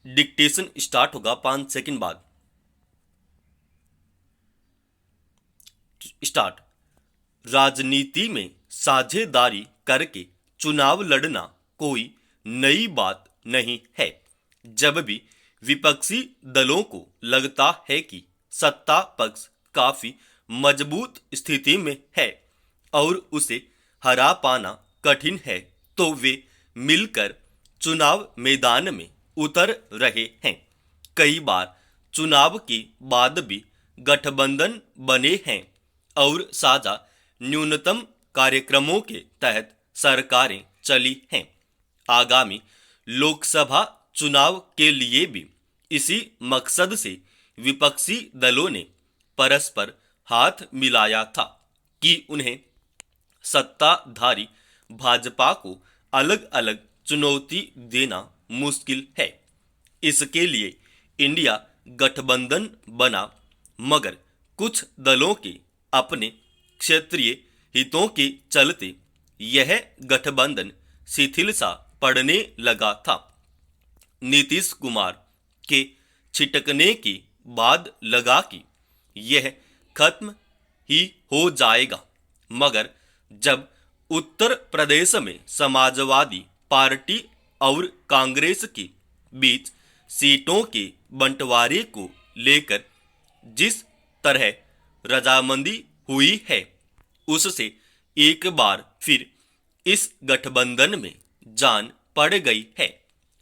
Dictation start होगा 5 second बाद। Start. राजनीति में साझेदारी करके चुनाव लड़ना कोई नई बात नहीं है। जब भी विपक्षी दलों को लगता है कि सत्ता पक्ष काफी मजबूत स्थिति में है और उसे हरा पाना कठिन है, तो वे मिलकर चुनाव मैदान में उतर रहे हैं। कई बार चुनाव के बाद भी गठबंधन बने हैं और साझा न्यूनतम कार्यक्रमों के तहत सरकारें चली हैं। आगामी लोकसभा चुनाव के लिए भी इसी मकसद से विपक्षी दलों ने परस्पर हाथ मिलाया था कि उन्हें सत्ताधारी भाजपा को अलग अलग चुनौती देना मुश्किल है। इसके लिए इंडिया गठबंधन बना, मगर कुछ दलों के अपने क्षेत्रीय हितों के चलते यह गठबंधन शिथिल सा पड़ने लगा था। नीतीश कुमार के छिटकने के बाद लगा कि यह खत्म ही हो जाएगा, मगर जब उत्तर प्रदेश में समाजवादी पार्टी और कांग्रेस के बीच सीटों के बंटवारे को लेकर जिस तरह रजामंदी हुई है, उससे एक बार फिर इस गठबंधन में जान पड़ गई है।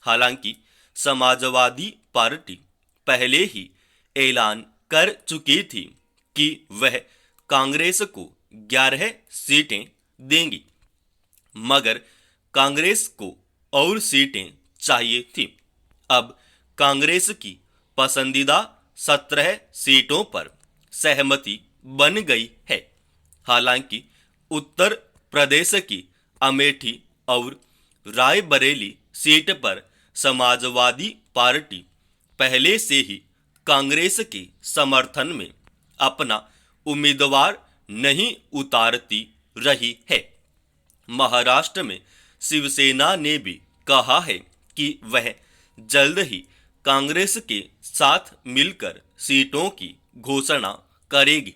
हालांकि समाजवादी पार्टी पहले ही ऐलान कर चुकी थी कि वह कांग्रेस को 11 सीटें देंगी, मगर कांग्रेस को और सीटें चाहिए थी। अब कांग्रेस की पसंदीदा 17 सीटों पर सहमति बन गई है। हालांकि उत्तर प्रदेश की अमेठी और रायबरेली सीट पर समाजवादी पार्टी पहले से ही कांग्रेस के समर्थन में अपना उम्मीदवार नहीं उतारती रही है। महाराष्ट्र में शिवसेना ने भी कहा है कि वह जल्द ही कांग्रेस के साथ मिलकर सीटों की घोषणा करेगी।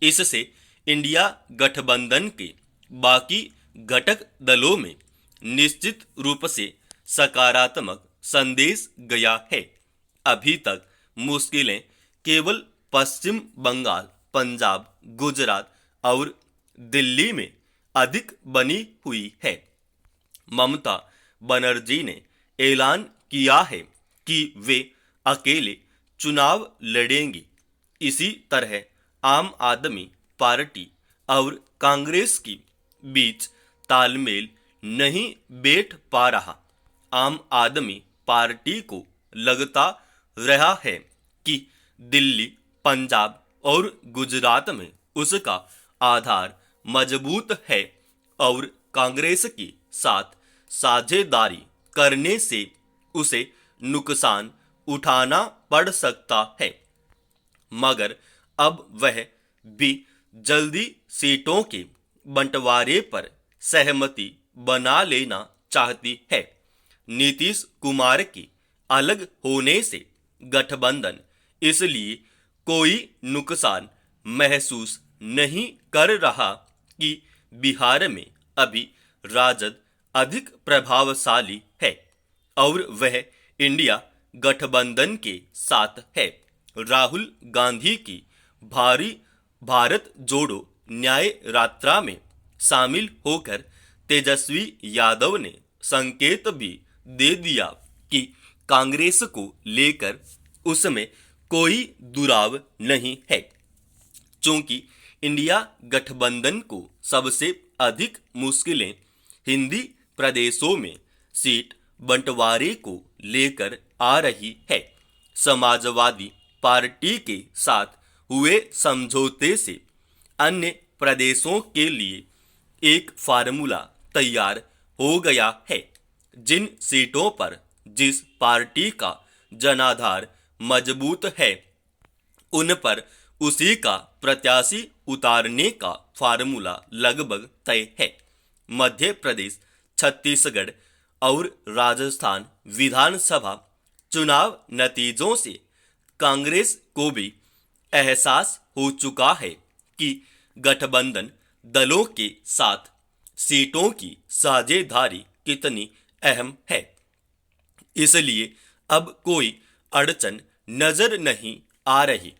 इससे इंडिया गठबंधन के बाकी घटक दलों में निश्चित रूप से सकारात्मक संदेश गया है। अभी तक मुश्किलें केवल पश्चिम बंगाल, पंजाब, गुजरात और दिल्ली में अधिक बनी हुई है। ममता बनर्जी ने ऐलान किया है कि वे अकेले चुनाव लड़ेंगी। इसी तरह आम आदमी पार्टी और कांग्रेस के बीच तालमेल नहीं बैठ पा रहा। आम आदमी पार्टी को लगता रहा है कि दिल्ली, पंजाब और गुजरात में उसका आधार मजबूत है और कांग्रेस के साथ साझेदारी करने से उसे नुकसान उठाना पड़ सकता है। मगर अब वह भी जल्दी सीटों के बंटवारे पर सहमति बना लेना चाहती है। नीतीश कुमार के अलग होने से गठबंधन इसलिए कोई नुकसान महसूस नहीं कर रहा कि बिहार में अभी राजद अधिक प्रभावशाली है और वह इंडिया गठबंधन के साथ है। राहुल गांधी की भारी भारत जोड़ो न्याय यात्रा में शामिल होकर तेजस्वी यादव ने संकेत भी दे दिया कि कांग्रेस को लेकर उसमें कोई दुराव नहीं है। चूंकि इंडिया गठबंधन को सबसे अधिक मुश्किलें हिंदी प्रदेशों में सीट बंटवारे को लेकर आ रही है। समाजवादी पार्टी के साथ हुए समझौते से अन्य प्रदेशों के लिए एक फार्मूला तैयार हो गया है। जिन सीटों पर जिस पार्टी का जनाधार मजबूत है, उन पर उसी का प्रत्याशी उतारने का फार्मूला लगभग तय है। मध्य प्रदेश, छत्तीसगढ़ और राजस्थान विधानसभा चुनाव नतीजों से कांग्रेस को भी एहसास हो चुका है कि गठबंधन दलों के साथ सीटों की साझेदारी कितनी अहम है। इसलिए अब कोई अड़चन नजर नहीं आ रही,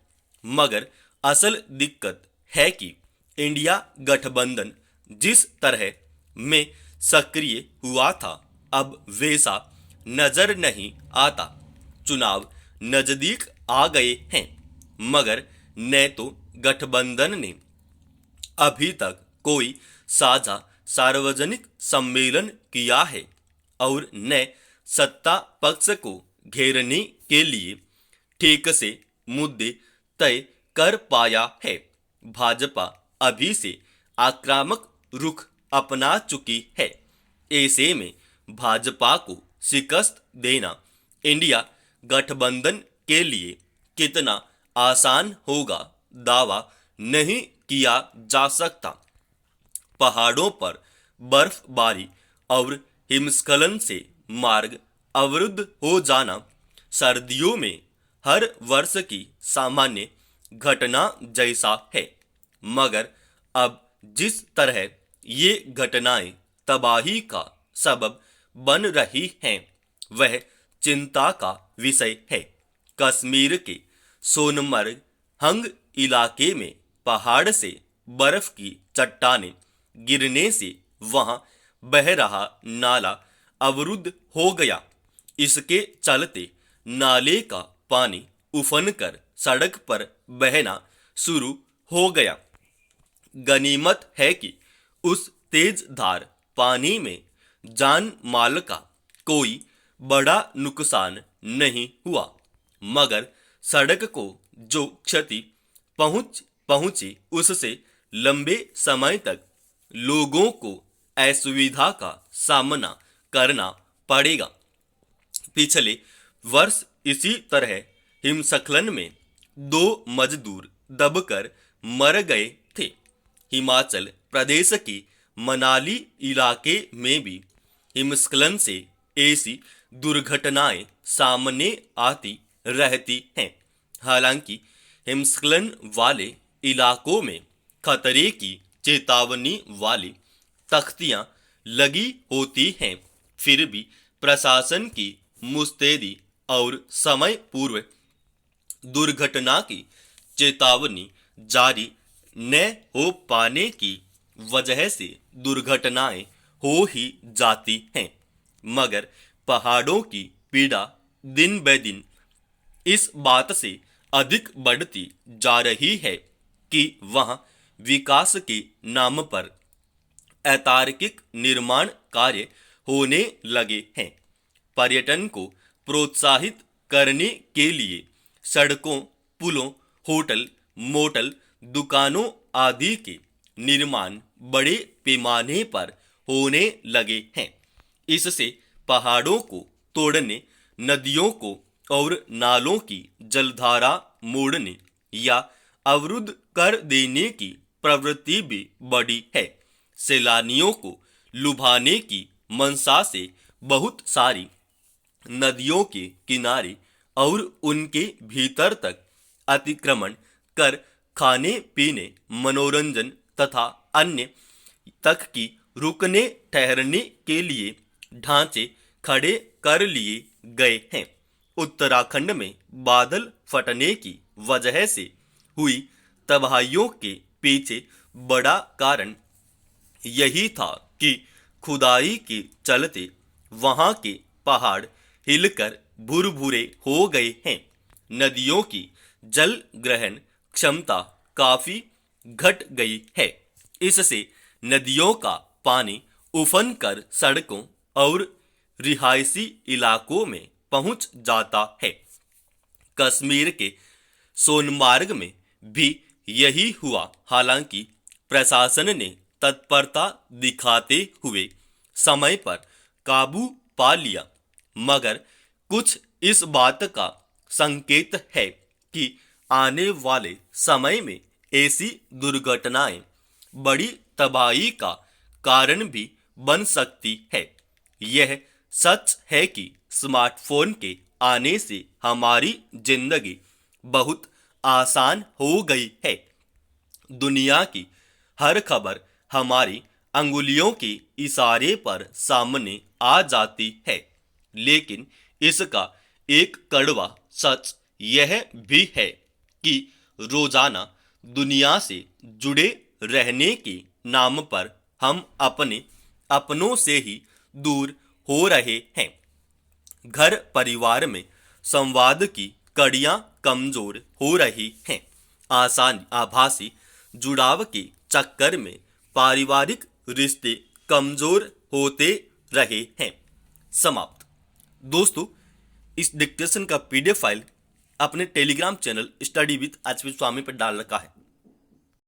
मगर असल दिक्कत है कि इंडिया गठबंधन जिस तरह में सक्रिय हुआ था अब वैसा नजर नहीं आता। चुनाव नजदीक आ गए हैं, मगर न तो गठबंधन ने अभी तक कोई साझा सार्वजनिक सम्मेलन किया है और न सत्ता पक्ष को घेरने के लिए ठीक से मुद्दे तय कर पाया है। भाजपा अभी से आक्रामक रुख अपना चुकी है। ऐसे में भाजपा को शिकस्त देना इंडिया गठबंधन के लिए कितना आसान होगा दावा नहीं किया जा सकता। पहाड़ों पर बर्फबारी और हिमस्खलन से मार्ग अवरुद्ध हो जाना सर्दियों में हर वर्ष की सामान्य घटना जैसा है, मगर अब जिस तरह ये घटनाएं तबाही का सबब बन रही हैं वह चिंता का विषय है। कश्मीर के सोनमर्ग हंग इलाके में पहाड़ से बर्फ की चट्टानें गिरने से वहां बह रहा नाला अवरुद्ध हो गया। इसके चलते नाले का पानी उफनकर सड़क पर बहना शुरू हो गया। गनीमत है कि उस तेज धार पानी में जान माल का कोई बड़ा नुकसान नहीं हुआ, मगर सड़क को जो क्षति पहुंची उससे लंबे समय तक लोगों को असुविधा का सामना करना पड़ेगा। पिछले वर्ष इसी तरह हिमस्खलन में 2 मजदूर दबकर मर गए थे। हिमाचल प्रदेश के मनाली इलाके में भी हिमस्खलन से ऐसी दुर्घटनाएं सामने आती रहती हैं। हालांकि हिमस्खलन वाले इलाकों में खतरे की चेतावनी वाली तख्तियां लगी होती हैं, फिर भी प्रशासन की मुस्तैदी और समय पूर्व दुर्घटना की चेतावनी जारी न हो पाने की वजह से दुर्घटनाएं हो ही जाती हैं। मगर पहाड़ों की पीड़ा दिन ब दिन इस बात से अधिक बढ़ती जा रही है कि वहां विकास के नाम पर अतार्किक निर्माण कार्य होने लगे हैं। पर्यटन को प्रोत्साहित करने के लिए सड़कों, पुलों, होटल, मोटल, दुकानों आदि के निर्माण बड़े पैमाने पर होने लगे हैं। इससे पहाड़ों को तोड़ने, नदियों को और नालों की जलधारा मोड़ने या अवरुद्ध कर देने की प्रवृत्ति भी बढ़ी है। सैलानियों को लुभाने की मंशा से बहुत सारी नदियों के किनारे और उनके भीतर तक अतिक्रमण कर खाने पीने, मनोरंजन तथा अन्य तक की रुकने ठहरने के लिए ढांचे खड़े कर लिए गए हैं। उत्तराखंड में बादल फटने की वजह से हुई तबाहियों के पीछे बड़ा कारण यही था कि खुदाई के चलते वहां के पहाड़ हिलकर भुरभुरे हो गए हैं। नदियों की जल ग्रहण क्षमता काफी घट गई है। इससे नदियों का पानी उफन कर सड़कों और रिहायशी इलाकों में पहुंच जाता है। कश्मीर के सोनमार्ग में भी यही हुआ। हालांकि प्रशासन ने तत्परता दिखाते हुए समय पर काबू पा लिया, मगर कुछ इस बात का संकेत है कि आने वाले समय में ऐसी दुर्घटनाएं बड़ी तबाही का कारण भी बन सकती है। यह सच है कि स्मार्टफोन के आने से हमारी जिंदगी बहुत आसान हो गई है। दुनिया की हर खबर हमारी अंगुलियों के इशारे पर सामने आ जाती है, लेकिन इसका एक कड़वा सच यह भी है कि रोजाना दुनिया से जुड़े रहने के नाम पर हम अपने अपनों से ही दूर हो रहे हैं। घर परिवार में संवाद की कड़ियां कमजोर हो रही हैं। आभासी जुड़ाव के चक्कर में पारिवारिक रिश्ते कमजोर होते रहे हैं। समाप्त। दोस्तों, इस डिक्टेशन का पीडीएफ फाइल अपने Telegram channel study with HP Swami पर डाल रखा है।